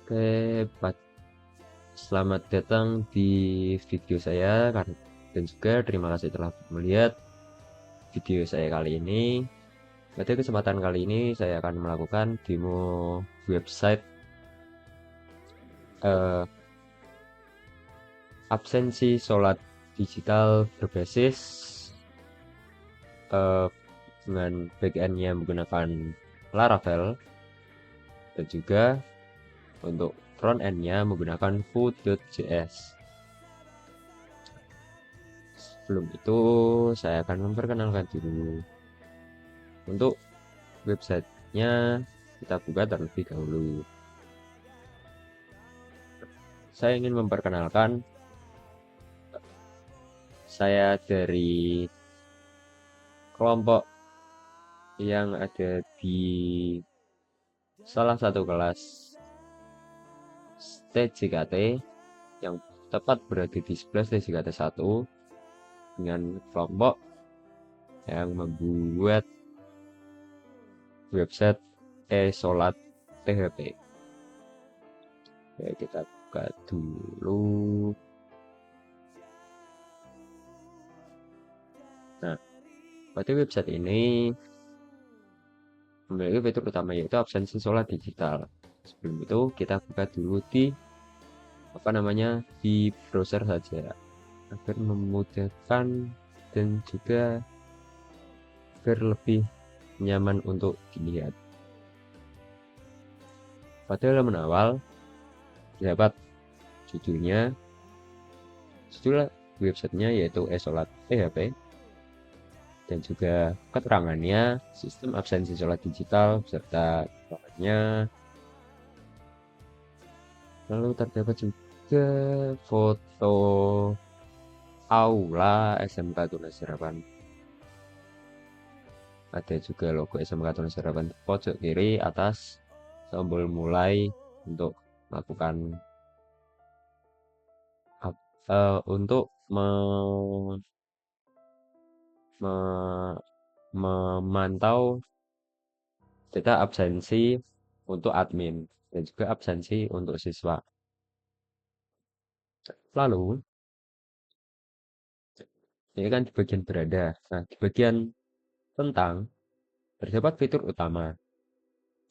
Oke, selamat datang di video saya dan juga terima kasih telah melihat video saya kali ini. Pada kesempatan kali ini saya akan melakukan demo website eh, absensi sholat digital berbasis eh, dengan backend-nya menggunakan Laravel dan juga untuk front end-nya menggunakan Vue.js. Sebelum itu, saya akan memperkenalkan dulu. Untuk websitenya kita buka terlebih dahulu. Saya ingin memperkenalkan saya dari kelompok yang ada di salah satu kelas TJKT yang tepat berada di sebelah TJKT 1 dengan kelompok yang membuat website e-sholat THP. Oke, kita buka dulu. Nah, pada website ini memiliki fitur utama yaitu absensi sholat digital. Sebelum itu kita buka dulu di di browser saja agar memudahkan dan juga agar lebih nyaman untuk dilihat. Pada halaman awal terdapat judul websitenya yaitu e-sholat THP dan juga keterangannya sistem absensi sholat digital beserta caranya. Lalu terdapat juga foto aula SMK Tunas Harapan. Ada juga logo SMK Tunas Harapan di pojok kiri atas, tombol mulai untuk melakukan untuk memantau data absensi untuk admin dan juga absensi untuk siswa. Lalu ini kan di bagian beranda. Nah, di bagian tentang terdapat fitur utama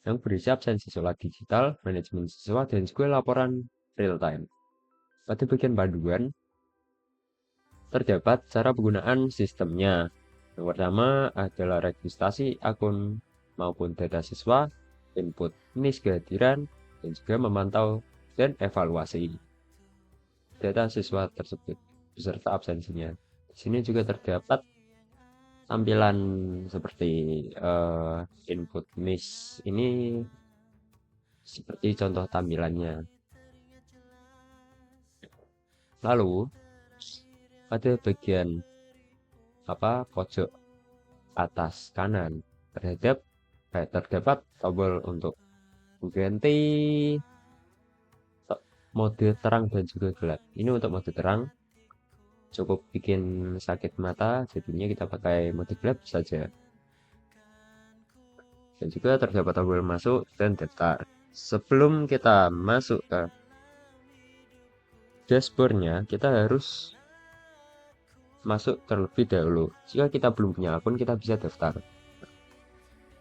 yang berisi absensi sholat digital, manajemen siswa, dan juga laporan real time. Pada bagian panduan terdapat cara penggunaan sistemnya. Yang pertama adalah registrasi akun maupun data siswa, input NIS kehadiran, dan juga memantau dan evaluasi data siswa tersebut beserta absensinya. Di sini juga terdapat tampilan seperti input NIS ini seperti contoh tampilannya. Lalu pada bagian pojok atas kanan terdapat tombol untuk mengganti mode terang dan juga gelap. Ini untuk mode terang cukup bikin sakit mata, jadinya kita pakai mode gelap saja. Dan juga terdapat tombol masuk dan daftar. Sebelum kita masuk ke dashboardnya, kita harus masuk terlebih dahulu. Jika kita belum punya akun, kita bisa daftar.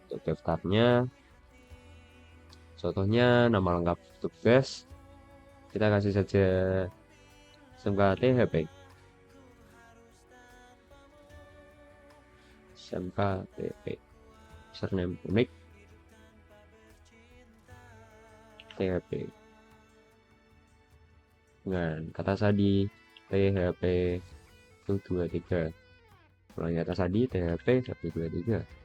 Untuk daftarnya, contohnya nama lengkap tugas, kita kasih saja SMK THP. SMK THP. Username unik THP. Dengan kata sandi THP 123. Ulangi kata sandi THP 123.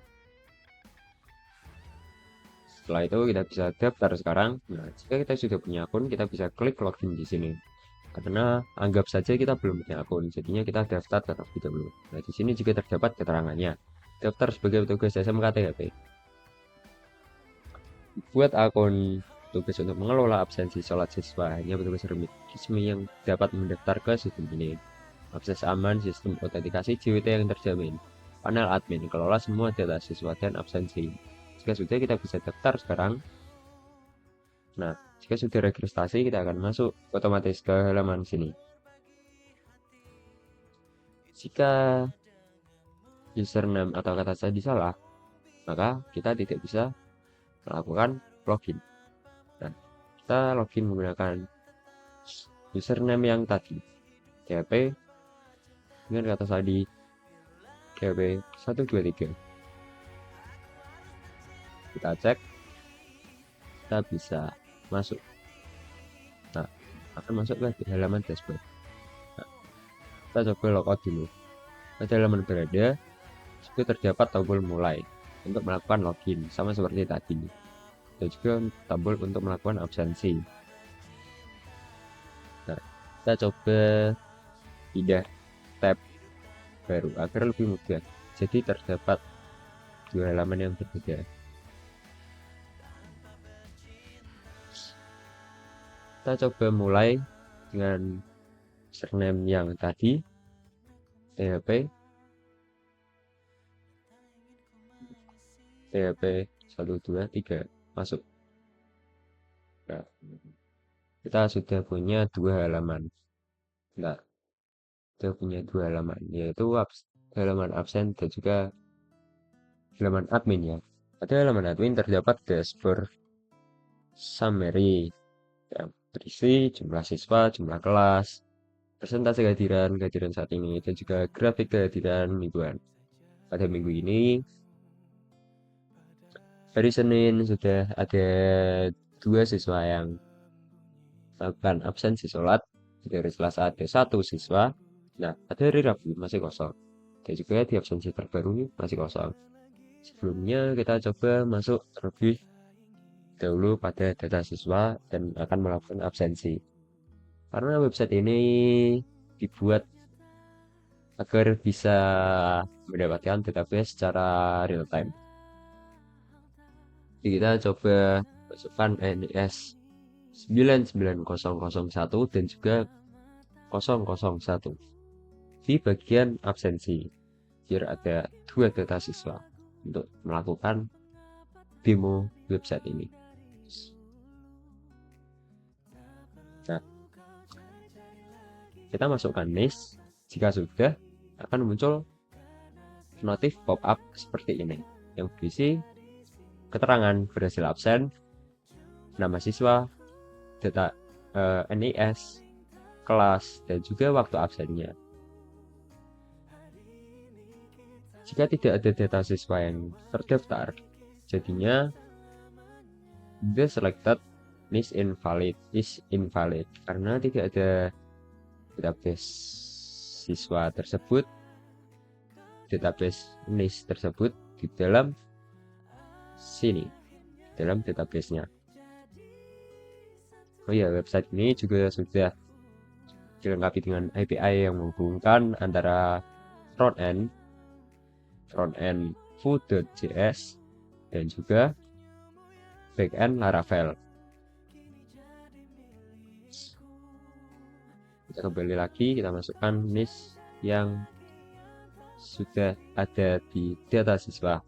Setelah itu kita bisa daftar sekarang. Nah, jika kita sudah punya akun, kita bisa klik login di sini. Karena anggap saja kita belum punya akun, jadinya kita daftar terlebih dahulu. Nah, di sini juga terdapat keterangannya. Daftar sebagai petugas SMK THP. Buat akun tugas untuk mengelola absensi sholat siswa hanya petugas resmi yang dapat mendaftar ke sistem ini. Akses aman, sistem autentikasi JWT yang terjamin. Panel admin kelola semua data siswa dan absensi. Jika sudah, kita bisa daftar sekarang. Nah, jika sudah registrasi, kita akan masuk otomatis ke halaman sini. Jika username atau kata sandi salah, maka kita tidak bisa melakukan login. Nah, kita login menggunakan username yang tadi, DP dengan kata sandi DP 123. Kita cek, kita bisa masuk. Nah, akan masuk ke halaman dashboard. Nah, kita coba logout dulu. Pada halaman berada, juga terdapat tombol mulai untuk melakukan login, sama seperti tadi. Dan juga tombol untuk melakukan absensi. Nah, kita coba pindah tab baru agar lebih mudah. Jadi terdapat dua halaman yang berbeda. Kita coba mulai dengan username yang tadi, THP 123 masuk. Nah, kita sudah punya dua halaman. Nah, kita punya dua halaman, yaitu halaman absen dan juga halaman admin ya. Pada halaman admin terdapat dashboard summary yang berisi jumlah siswa, jumlah kelas, persentase kehadiran saat ini, dan juga grafik kehadiran mingguan. Pada minggu ini, hari Senin sudah ada 2 siswa yang melakukan absensi sholat. Di hari Selasa ada 1 siswa. Nah, pada hari Rabu masih kosong. Dan juga di absensi terbaru masih kosong. Sebelumnya kita coba masuk terlebih dahulu pada data siswa dan akan melakukan absensi. Karena website ini dibuat agar bisa mendapatkan database secara real time. Jadi kita coba masukkan NIS 99001 dan juga 001 di bagian absensi, biar ada 2 data siswa untuk melakukan demo website ini. Nah, kita masukkan NIS. Jika sudah, akan muncul notif pop-up seperti ini yang berisi keterangan berhasil absen, nama siswa, data NIS, kelas, dan juga waktu absennya. Jika tidak ada data siswa yang terdaftar, jadinya the selected is invalid karena tidak ada database siswa tersebut, database NIS tersebut di dalam sini, dalam database-nya. Oh ya, website ini juga sudah dilengkapi dengan API yang menghubungkan antara frontend Vue.js dan juga backend Laravel. Kita kembali lagi, kita masukkan NIS yang sudah ada di data siswa,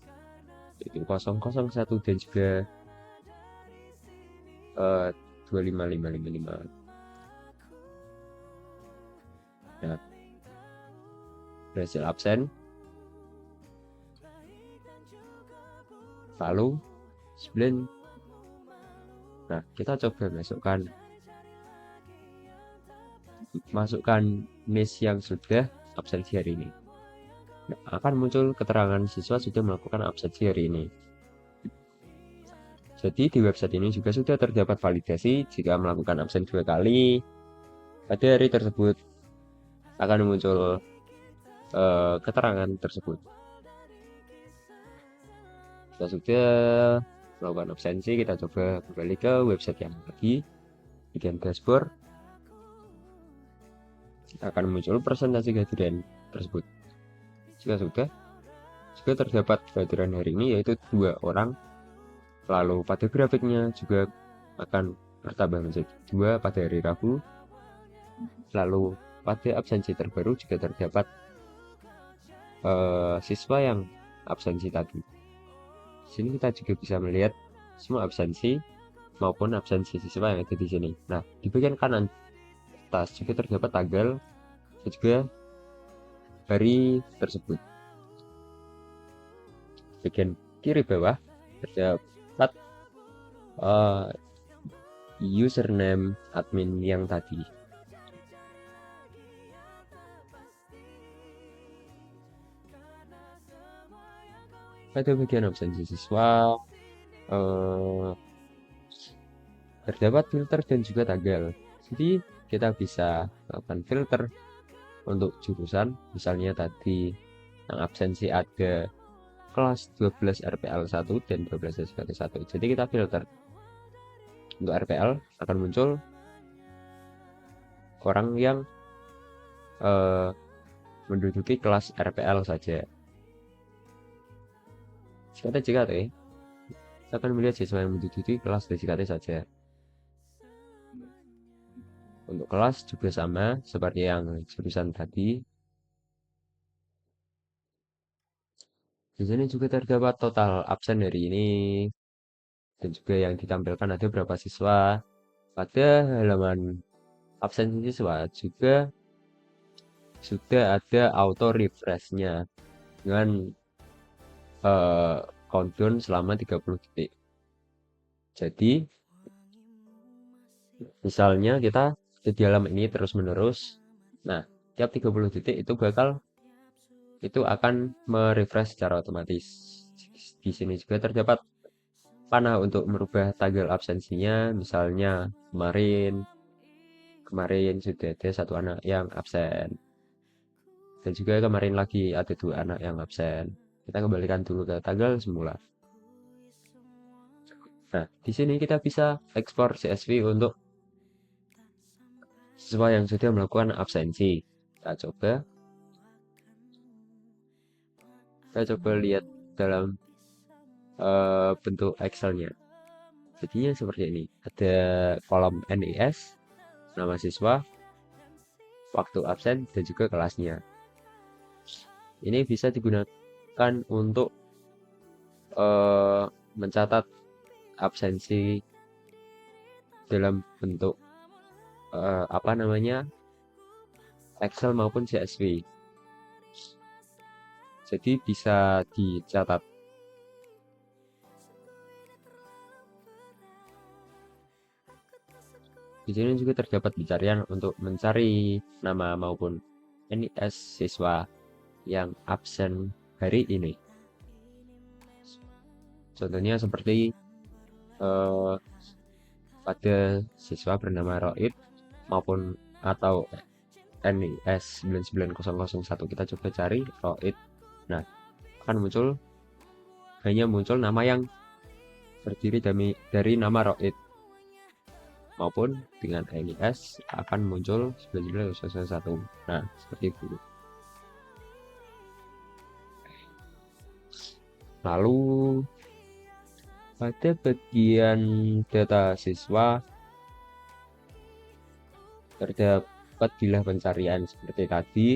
yaitu 001 dan juga 25555. Nah, berhasil absen, lalu 9. Nah, kita coba masukkan NIS yang sudah absensi hari ini. Nah, akan muncul keterangan siswa sudah melakukan absensi hari ini. Jadi di website ini juga sudah terdapat validasi jika melakukan absen 2 kali pada hari tersebut akan muncul keterangan tersebut. Kita sudah melakukan absensi, kita coba kembali ke website yang lagi, bagian dashboard, akan muncul presentasi kehadiran tersebut. Jika sudah, juga terdapat kehadiran hari ini yaitu 2 orang. Lalu pada grafiknya juga akan bertambah menjadi 2 pada hari Rabu. Lalu pada absensi terbaru juga terdapat siswa yang absensi tadi. Di sini kita juga bisa melihat semua absensi maupun absensi siswa yang ada di sini. Nah, di bagian kanan atas juga terdapat tanggal dan juga hari tersebut. Bagian kiri bawah terdapat username admin yang tadi. Pada bagian absensi siswa terdapat filter dan juga tanggal. Jadi kita bisa melakukan filter untuk jurusan, misalnya tadi yang absensi ada kelas 12 RPL 1 dan 12 SKT 1. Jadi kita filter. Untuk RPL akan muncul orang yang menduduki kelas RPL saja. JKT kita akan melihat siswa yang menduduki kelas JKT saja. Untuk kelas juga sama seperti yang jurusan tadi. Di sini juga terdapat total absen hari ini dan juga yang ditampilkan ada berapa siswa. Pada halaman absen siswa juga sudah ada auto refresh-nya dengan countdown selama 30 detik. Jadi misalnya kita di halaman ini terus menerus, nah tiap 30 detik itu akan merefresh secara otomatis. Di sini juga terdapat panah untuk merubah tanggal absensinya, misalnya kemarin sudah ada satu anak yang absen dan juga kemarin lagi ada 2 anak yang absen. Kita kembalikan dulu ke tanggal semula. Nah, di sini kita bisa ekspor CSV untuk siswa yang sudah melakukan absensi. Kita coba lihat dalam bentuk Excel-nya. Jadinya seperti ini. Ada kolom NIS, nama siswa, waktu absen, dan juga kelasnya. Ini bisa digunakan untuk mencatat absensi dalam bentuk Excel maupun CSV. Jadi bisa dicatat. Di sini juga terdapat pencarian untuk mencari nama maupun NIS siswa yang absen hari ini. Contohnya seperti pada siswa bernama Roid maupun atau NIS 99001, kita coba cari Roid. Nah, akan hanya muncul nama yang terdiri dari nama Roid, maupun dengan NIS akan muncul 99001. Nah, seperti itu. Lalu pada bagian data siswa terdapat bilah pencarian seperti tadi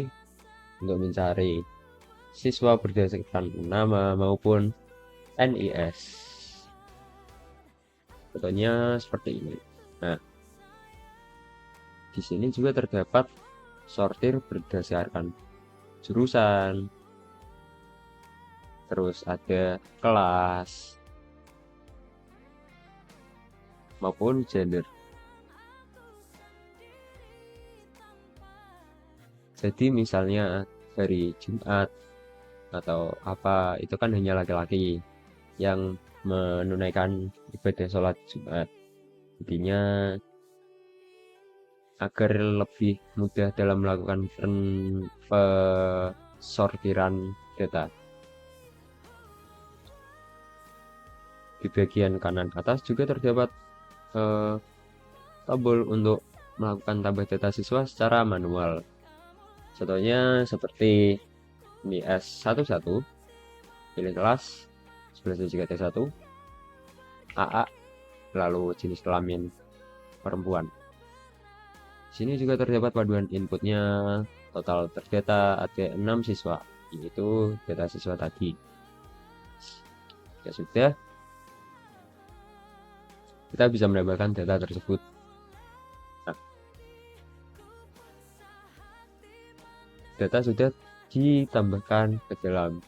untuk mencari siswa berdasarkan nama maupun NIS. Contohnya seperti ini. Nah, di sini juga terdapat sortir berdasarkan jurusan, terus ada kelas maupun gender. Jadi misalnya hari Jumat atau apa, itu kan hanya laki-laki yang menunaikan ibadah sholat Jumat. Intinya agar lebih mudah dalam melakukan sortiran data. Di bagian kanan atas juga terdapat tombol untuk melakukan tambah data siswa secara manual. Contohnya seperti ini S11, pilih kelas 11JKT1, AA, lalu jenis kelamin perempuan. Sini juga terdapat paduan inputnya. Total terdata ada 6 siswa, yaitu data siswa tadi. Ya sudah, kita bisa menambahkan data tersebut. Nah, data sudah ditambahkan ke dalam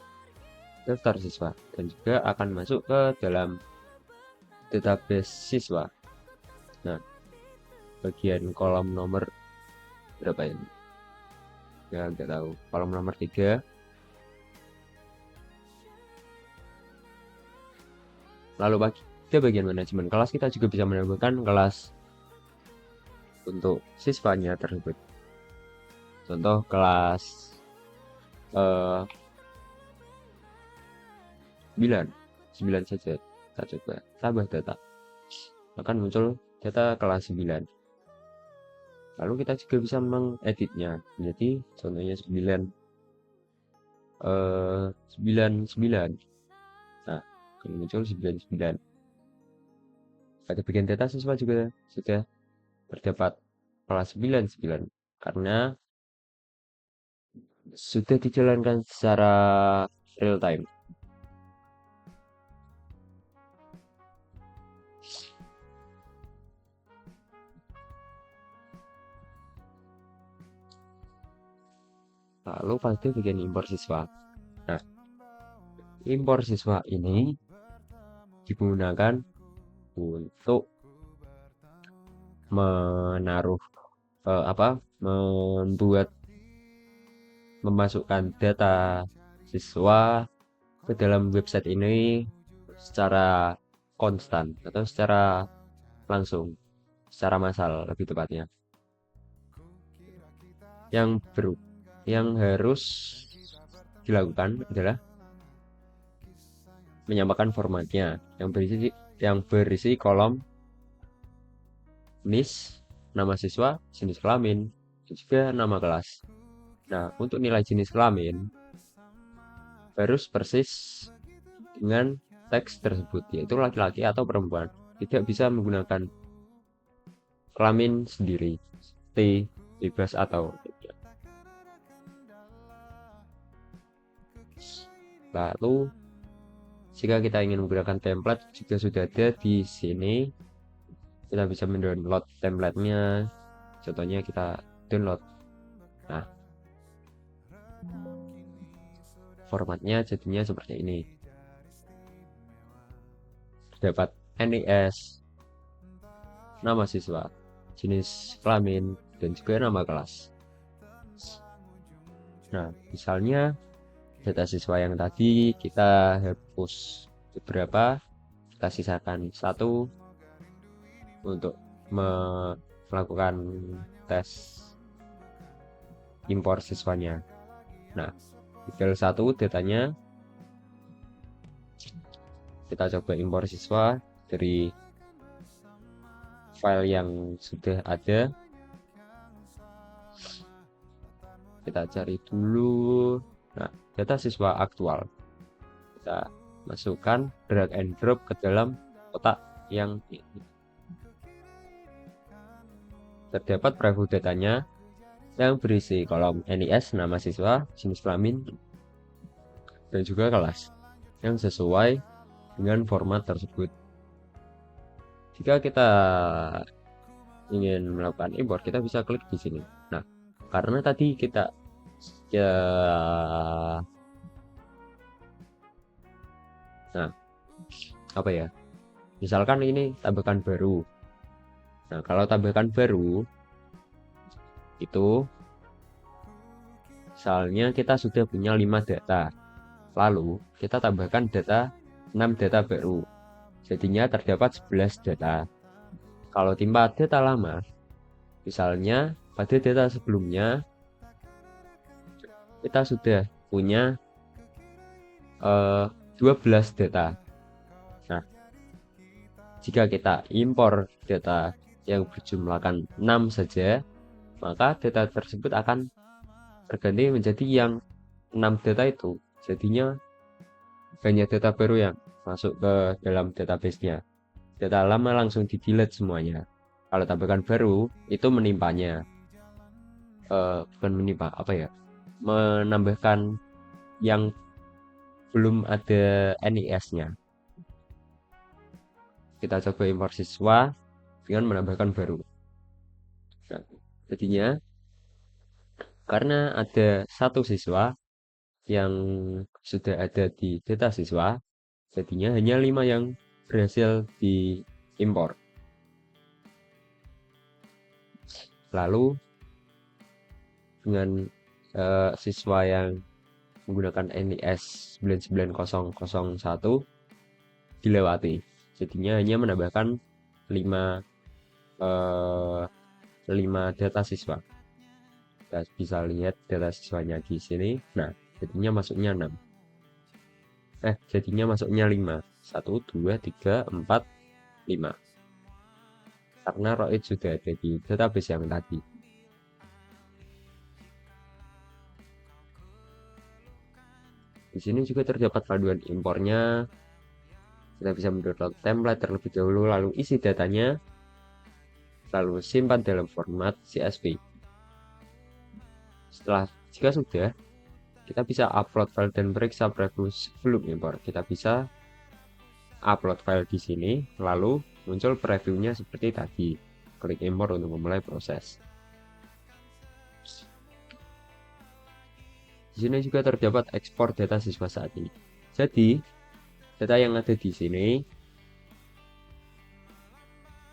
daftar siswa dan juga akan masuk ke dalam database siswa. Nah, bagian kolom nomor berapa ini? Ya, nggak tahu. Kolom nomor 3. Lalu pada bagian manajemen kelas, kita juga bisa menambahkan kelas untuk siswanya tersebut. Contoh kelas 9 saja. Kita coba tambah data. Akan muncul data kelas 9. Lalu kita juga bisa mengeditnya. Jadi contohnya 9 99. Nah, akan muncul 99. Pada bagian data siswa juga sudah terdapat kelas 99 karena sudah dijalankan secara real time. Lalu pada bagian impor siswa. Nah, impor siswa ini digunakan untuk menaruh memasukkan data siswa ke dalam website ini secara konstan atau secara langsung, secara massal lebih tepatnya. Yang harus dilakukan adalah menyamakan formatnya yang berisi kolom NIS, nama siswa, jenis kelamin, dan juga nama kelas. Nah, untuk nilai jenis kelamin harus persis dengan teks tersebut, yaitu laki-laki atau perempuan. Tidak bisa menggunakan kelamin sendiri, T, bebas atau tidak. Lalu jika kita ingin menggunakan template juga sudah ada di sini. Kita bisa mendownload template-nya. Contohnya kita download. Nah, formatnya jadinya seperti ini. Terdapat NIS, nama siswa, jenis kelamin, dan juga nama kelas. Nah, misalnya data siswa yang tadi kita hapus beberapa, kita sisakan satu untuk melakukan tes impor siswanya. Nah, di file 1 datanya kita coba impor siswa dari file yang sudah ada. Kita cari dulu. Nah, data siswa aktual kita masukkan, drag and drop ke dalam kotak yang ini. Terdapat preview datanya yang berisi kolom NIS, nama siswa, jenis kelamin, dan juga kelas yang sesuai dengan format tersebut. Jika kita ingin melakukan import, kita bisa klik di sini. Nah, karena tadi kita misalkan ini tambahkan baru. Nah, kalau tambahkan baru itu misalnya kita sudah punya 5 data, lalu kita tambahkan 6 data baru, jadinya terdapat 11 data. Kalau timpa data lama, misalnya pada data sebelumnya kita sudah punya 12 data. Nah, jika kita impor data yang berjumlahkan 6 saja, maka data tersebut akan terganti menjadi yang 6 data itu. Jadinya banyak data baru yang masuk ke dalam database-nya. Data lama langsung di-delete semuanya. Kalau tambahkan baru, itu menimpanya. Bukan menimpa, menambahkan yang belum ada NIS-nya. kita coba impor siswa dengan menambahkan baru. Nah, jadinya karena ada satu siswa yang sudah ada di data siswa, jadinya hanya 5 yang berhasil diimpor. Lalu dengan siswa yang menggunakan NIS 99001 dilewati. Jadinya hanya menambahkan 5 eh, 5 data siswa. Kita bisa lihat data siswanya di sini. Nah, jadinya masuknya 6. Jadinya masuknya 5. 1, 2, 3, 4, 5. Karena Roid sudah ada di database yang tadi. Di sini juga terdapat panduan impornya. Kita bisa mendownload template terlebih dahulu, lalu isi datanya, lalu simpan dalam format CSV. Jika sudah, kita bisa upload file dan periksa preview sebelum impor. Kita bisa upload file di sini, lalu muncul previewnya seperti tadi. Klik impor untuk memulai proses. Di sini juga terdapat ekspor data siswa saat ini. Jadi, data yang ada di sini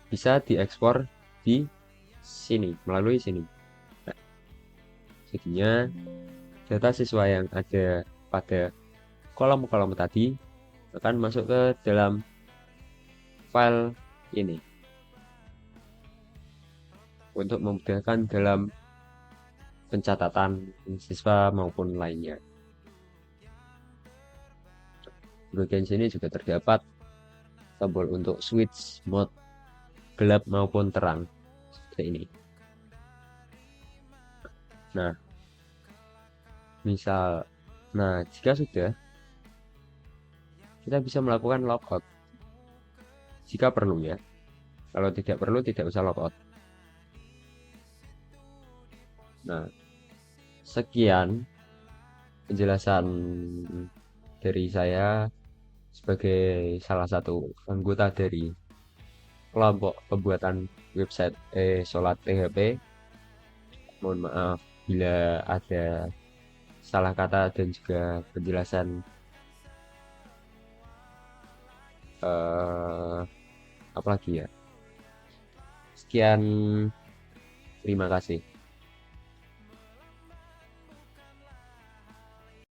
bisa diekspor di sini, melalui sini. Nah, jadinya data siswa yang ada pada kolom-kolom tadi akan masuk ke dalam file ini untuk memudahkan dalam pencatatan siswa maupun lainnya. Di bagian sini juga terdapat tombol untuk switch mode gelap maupun terang seperti ini. Nah, jika sudah, kita bisa melakukan logout jika perlu ya. Kalau tidak perlu, tidak usah logout. Nah, sekian penjelasan dari saya sebagai salah satu anggota dari kelompok pembuatan website Sholat PHP. Mohon maaf bila ada salah kata dan juga penjelasan apa lagi ya. Sekian, terima kasih.